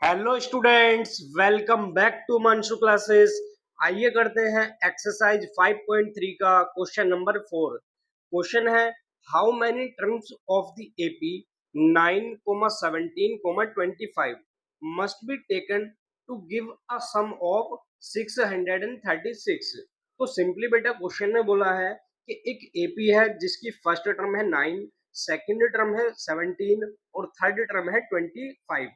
Hello students, welcome back to Manshu classes. आइए करते हैं एक्सरसाइज 5.3 का क्वेश्चन नंबर 4। क्वेश्चन है how many terms of the AP 9, 17, 25 must be taken to give a sum of 636। तो simply बेटा question में बोला है कि एक एपी है जिसकी फर्स्ट टर्म है 9, सेकंड टर्म है 17 और थर्ड टर्म है 25।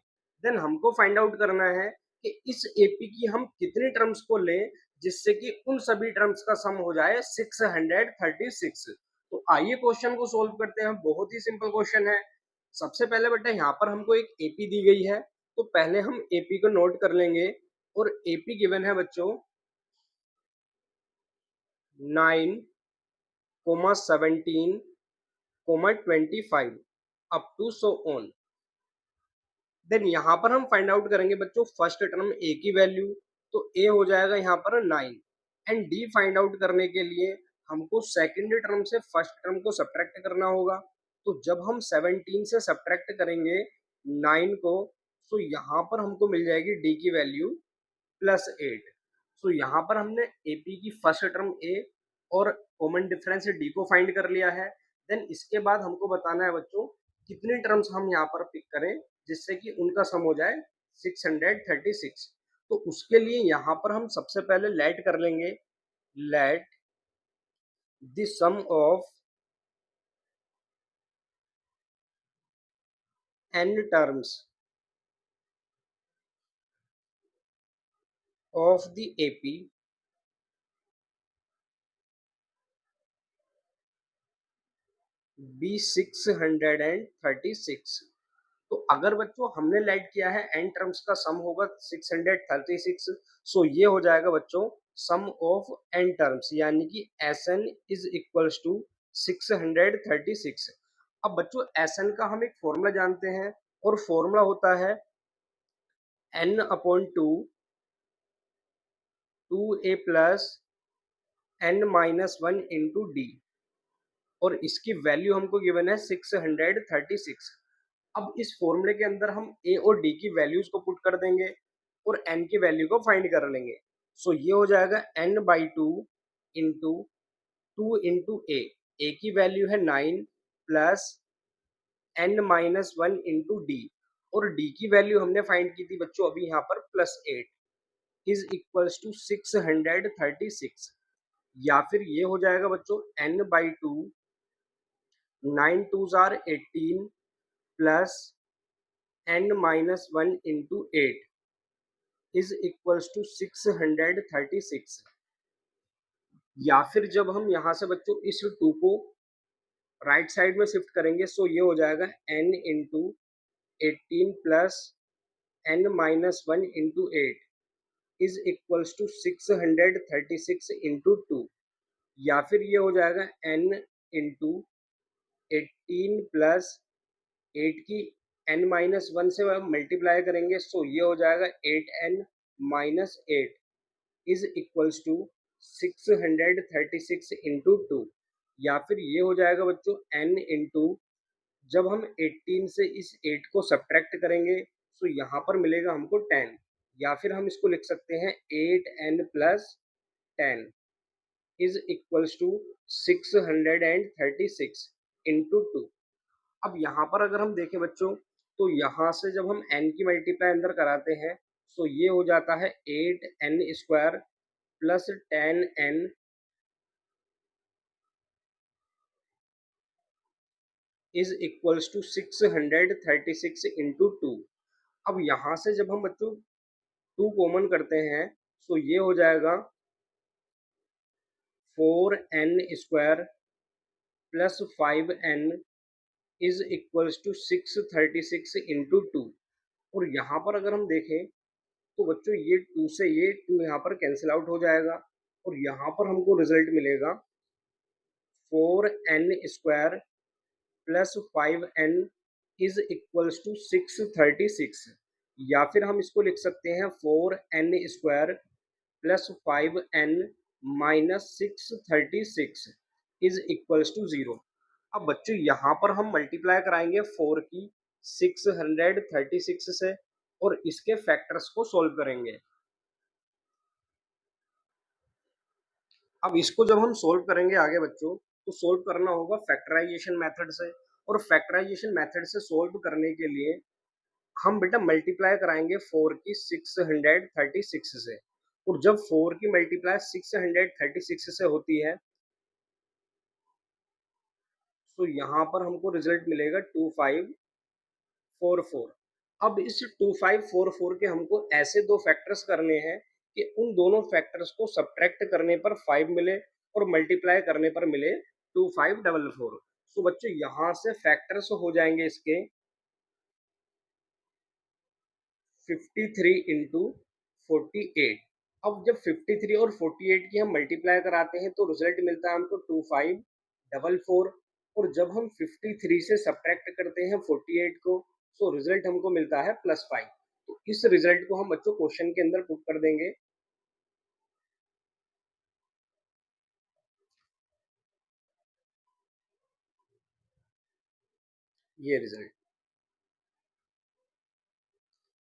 देन हमको फाइंड आउट करना है कि इस एपी की हम कितनी टर्म्स को लें जिससे कि उन सभी टर्म्स का सम हो जाए 636। तो आइए क्वेश्चन को सोल्व करते हैं। बहुत ही सिंपल क्वेश्चन है। सबसे पहले बेटा यहाँ पर हमको एक एपी दी गई है, तो पहले हम एपी को नोट कर लेंगे। और एपी गिवन है बच्चों 9, 17, 25 up to so on. Then यहाँ पर हम फाइंड आउट करेंगे बच्चों फर्स्ट टर्म ए की वैल्यू, तो ए हो जाएगा यहाँ पर 9। एंड डी फाइंड आउट करने के लिए हमको सेकंड टर्म से फर्स्ट टर्म को सब्ट्रैक्ट करना होगा। तो जब हम 17 से सब्ट्रैक्ट करेंगे 9 को, तो यहाँ पर हमको मिल जाएगी डी की वैल्यू +8। सो यहाँ पर हमने एपी की फर्स्ट टर्म ए और कॉमन डिफरेंस डी को फाइंड कर लिया है। देन इसके बाद हमको बताना है बच्चों कितनी टर्म्स हम यहाँ पर पिक करें जिससे कि उनका सम हो जाए 636। तो उसके लिए यहाँ पर हम सबसे पहले लेट कर लेंगे, let the sum of n terms of the AP be 636। तो अगर बच्चों हमने लेट किया है n टर्म्स का सम होगा 636, सो ये हो जाएगा बच्चों सम ऑफ n टर्म्स, यानी कि Sn इज इक्वल्स टू 636। अब बच्चों Sn का हम एक फॉर्मूला जानते हैं और फॉर्मूला होता है n/2 2a plus n-1 into D, और इसकी वैल्यू हमको गिवन है 636। अब इस फॉर्मूले के अंदर हम ए और डी की वैल्यूज को पुट कर देंगे और एन की वैल्यू को फाइंड कर लेंगे। सो ये हो जाएगा n/2 इंटू 2 इंटू ए की वैल्यू है 9 प्लस n-1 इंटू डी, और डी की वैल्यू हमने फाइंड की थी बच्चों अभी यहाँ पर +8 इज इक्वल्स टू 636। या फिर ये हो जाएगा बच्चों n/2 9 2s are 18 plus n-1 into 8 is equals to 636। या फिर जब हम यहाँ से बच्चों इस 2 को राइट साइड में शिफ्ट करेंगे, सो ये हो जाएगा n into 18 plus n-1 into 8 is equals to 636 into 2। या फिर ये हो जाएगा n इंटू 18 प्लस 8 की n-1 से मल्टीप्लाई करेंगे, सो ये हो जाएगा 8n-8 is equals to 636 into 2। या फिर ये हो जाएगा बच्चों n इंटू, जब हम 18 से इस 8 को सब्ट्रैक्ट करेंगे तो यहाँ पर मिलेगा हमको 10। या फिर हम इसको लिख सकते हैं 8n plus 10 is equals to 636 into 2। अब यहाँ पर अगर हम देखें बच्चों, तो यहाँ से जब हम n की मल्टीप्लाई अंदर कराते हैं तो ये हो जाता है 8n square plus 10n is equals to 636 into 2। अब यहाँ से जब हम बच्चों 2 कॉमन करते हैं तो ये हो जाएगा 4n square plus 5n is equals to 636 into 2। और यहाँ पर अगर हम देखें तो बच्चों ये 2 से ये 2 यहाँ पर कैंसिल आउट हो जाएगा और यहाँ पर हमको रिजल्ट मिलेगा 4n square plus 5n is equals to 636। या फिर हम इसको लिख सकते हैं 4n square plus 5n minus 636 is equals to 0। अब बच्चों यहाँ पर हम मल्टीप्लाई कराएंगे 4 की 636 से, और इसके फैक्टर्स को सोल्व करेंगे। अब इसको जब हम सोल्व करेंगे आगे बच्चों, तो सोल्व करना होगा फैक्टराइजेशन मेथड से, और फैक्टराइजेशन मेथड से सोल्व करने के लिए हम बेटा मल्टीप्लाई कराएंगे 4 की 636 से, और जब 4 की मल्टीप्लाई 636 से होती है तो यहाँ पर हमको रिजल्ट मिलेगा 2544। अब इस 2544 के हमको ऐसे दो फैक्टर्स करने हैं कि उन दोनों फैक्टर्स को सब्ट्रैक्ट करने पर 5 मिले और मल्टीप्लाई करने पर मिले 2544। तो बच्चों यहाँ से फैक्टर्स हो जाएंगे इसके 53 इंटू 48। अब जब 53 और 48 की हम मल्टीप्लाई कराते हैं तो रिजल्ट मिलता है हमको 2544, और जब हम 53 से सब्ट्रैक्ट करते हैं 48 को तो रिजल्ट हमको मिलता है +5। तो इस रिजल्ट को हम बच्चों क्वेश्चन के अंदर पुट कर देंगे। ये रिजल्ट,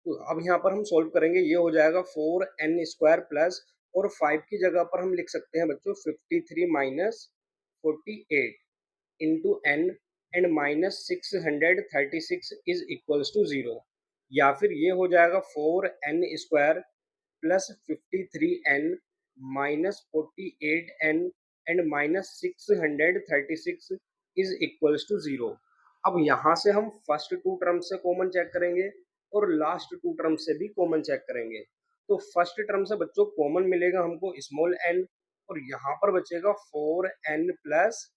तो अब यहाँ पर हम सोल्व करेंगे, ये हो जाएगा 4n² प्लस, और 5 की जगह पर हम लिख सकते हैं बच्चों 53 minus 48 into n and minus 636 is equals to 0, या फिर ये हो जाएगा 4n² plus 53n minus 48n and minus 636 is equals to 0। अब यहाँ से हम फर्स्ट टू टर्म से कॉमन चेक करेंगे और लास्ट टू टर्म से भी कॉमन चेक करेंगे। तो फर्स्ट टर्म से बच्चों कॉमन मिलेगा हमको स्मॉल n, और यहाँ पर बचेगा 4n प्लस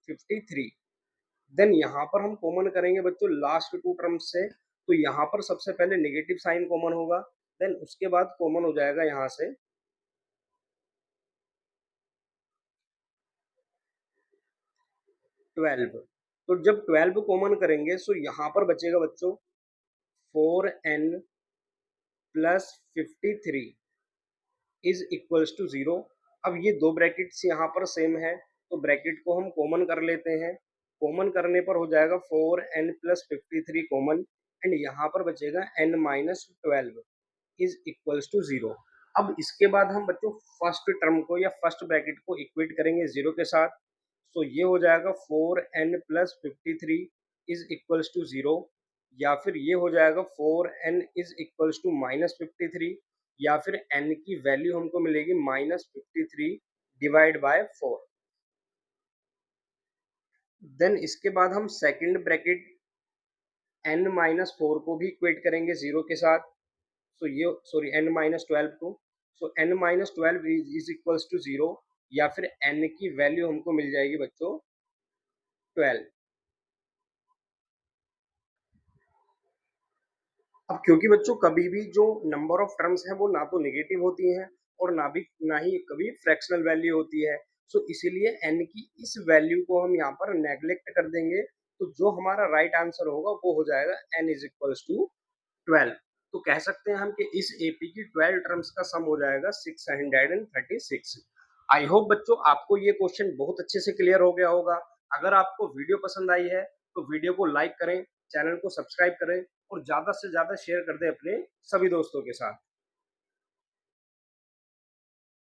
53। देन यहाँ पर हम कॉमन करेंगे बच्चों लास्ट टू टर्म्स से, तो यहाँ पर सबसे पहले नेगेटिव साइन कॉमन होगा, देन उसके बाद कॉमन हो जाएगा यहाँ से 12। तो जब 12 कॉमन करेंगे तो यहाँ पर बचेगा बच्चों 4n plus 53 is equals to 0। अब ये दो ब्रैकेट्स यहाँ पर सेम है, तो ब्रैकेट को हम कॉमन कर लेते हैं। कॉमन करने पर हो जाएगा 4n प्लस 53 कॉमन, एंड यहाँ पर बचेगा n minus 12 is equals to 0। अब इसके बाद हम बच्चों फर्स्ट टर्म को या फर्स्ट ब्रैकेट को इक्वेट करेंगे 0 के साथ, तो ये हो जाएगा 4n plus 53 is equals to 0, या फिर ये हो जाएगा 4n is equals to minus 53, या फिर n की वैल्यू हमको मिलेगी -53 डिवाइड बाय 4। देन इसके बाद हम सेकंड ब्रैकेट n माइनस 4 को भी इक्वेट करेंगे 0 के साथ, तो ये सॉरी n माइनस 12 को, so n minus 12 is equals to 0, या फिर n की वैल्यू हमको मिल जाएगी बच्चों 12। अब क्योंकि बच्चों कभी भी जो नंबर ऑफ टर्म्स हैं वो ना तो नेगेटिव होती हैं और ना ही कभी फ्रैक्शनल वैल्यू होती है, सो इसीलिए n की इस वैल्यू को हम यहाँ पर नेग्लेक्ट कर देंगे, तो जो हमारा राइट आंसर होगा वो हो जाएगा n इज इक्वल्स टू 12। तो कह सकते हैं हम कि इस एपी की 12 टर्म्स का सम हो जाएगा 636। आई होप बच्चों आपको ये क्वेश्चन बहुत अच्छे से क्लियर हो गया होगा। अगर आपको वीडियो पसंद आई है तो वीडियो को लाइक करें, चैनल को सब्सक्राइब करें और ज्यादा से ज्यादा शेयर कर दें अपने सभी दोस्तों के साथ।